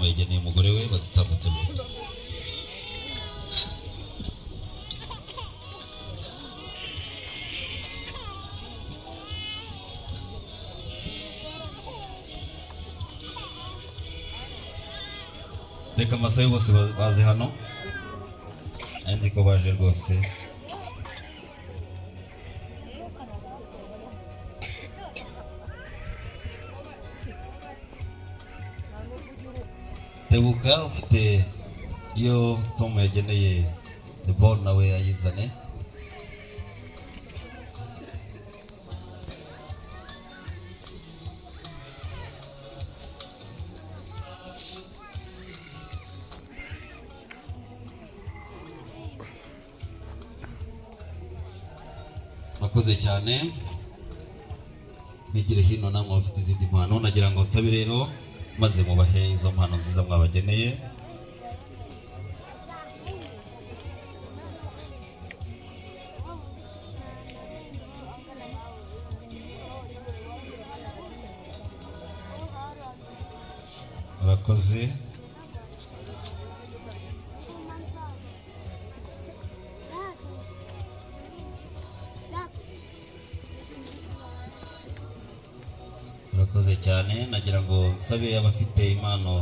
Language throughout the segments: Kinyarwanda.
Tom yageneye umugore we bazitambutse mu reka amasaha bose baze hano nzi ko baje rwose tebuka ufite iyo Tom yageneye the ball nawe ayizane Murakoze cyane bigire hino namwe bafite izindi mpano nagira ngo nsabe rero maze mubahe izo mpano nziza mwabageneye murakoze murakoze cyane nagira ngo nsabe abafite impano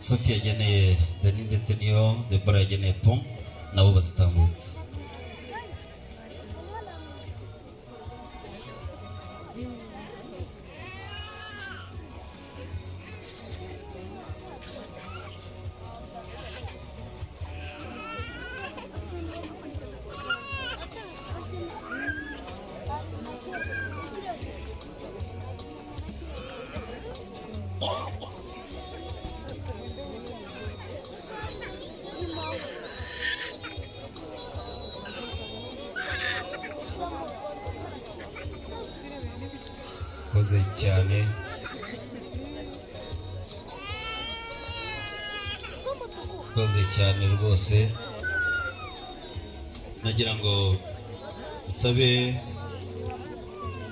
Sophie yageneye Dani ndetse niyo Deborah yageneye Tom nabo bazitambutse murakoze cyane murakoze cyane rwose nagira ngo nsabe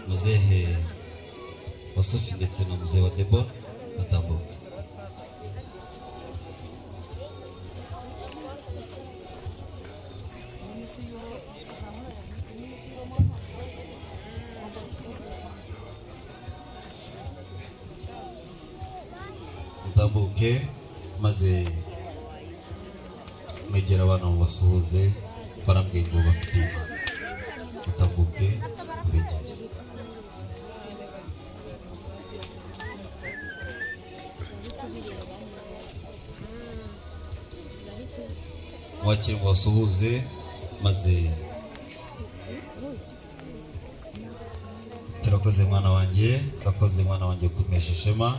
muzehe wa Sophie ndetse na muzehe wa Deborah batambuka mutambuke maze mwegera abana mubasuhuze barambwiye ngo bafite impano mutambuke mwegere mwakire mubasuhuze maze turakoze mwana wanjye urakoze mwana wanjye kumesha ishema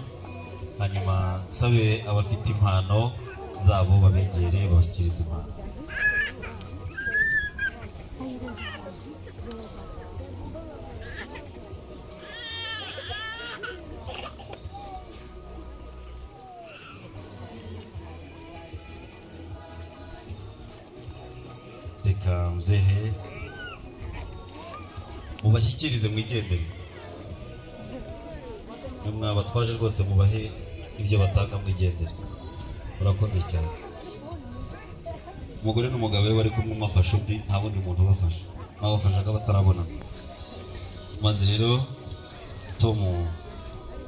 hanyuma nsabe abafite impano zabo babegere babashyikirize impano reka mzehe mubashyikirize mwigendere mwaba twaje rwose mubahe ibyo batanga mwigendere urakoze cyane umugore n'umugabo we bari kumwe mafasha undi nta wundi muntu ubafasha babafashaga batarabona maze rero Tom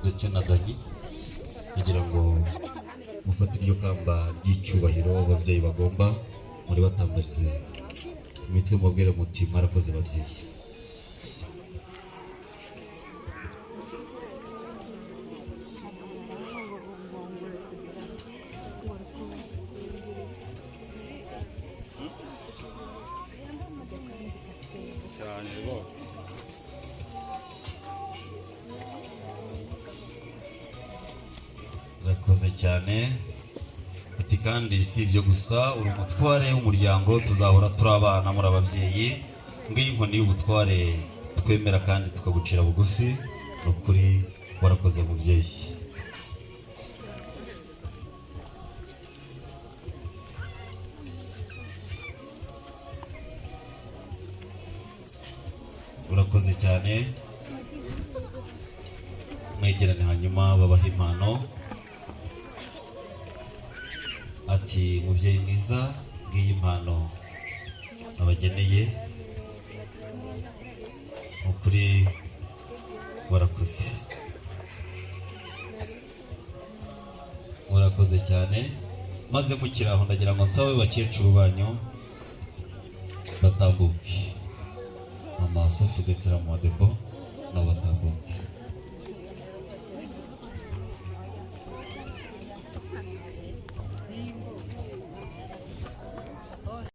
ndetse na Dani kugira ngo mufate iryo kamba ry'icyubahiro ababyeyi bagomba muri batambarire imitwe mubwire muti mwarakoze babyeyi Murakoze cyane ati kandi si ibyo gusa uri umutware w'umuryango tuzahora turi abana muri ababyeyi ngiyi inkoni y'ubutware twemera kandi tukagucira bugufi ni ukuri warakoze mubyeyi urakoze cyane mwegerane hanyuma babaha impano ati mubyeyi mwiza ngiyi impano abageneye ukuri barakoze murakoze cyane maze mukiraho ndagira ngo nsabe bakecuru banyu batambuke mama Sophie ndetse na Modebo nabo batambuke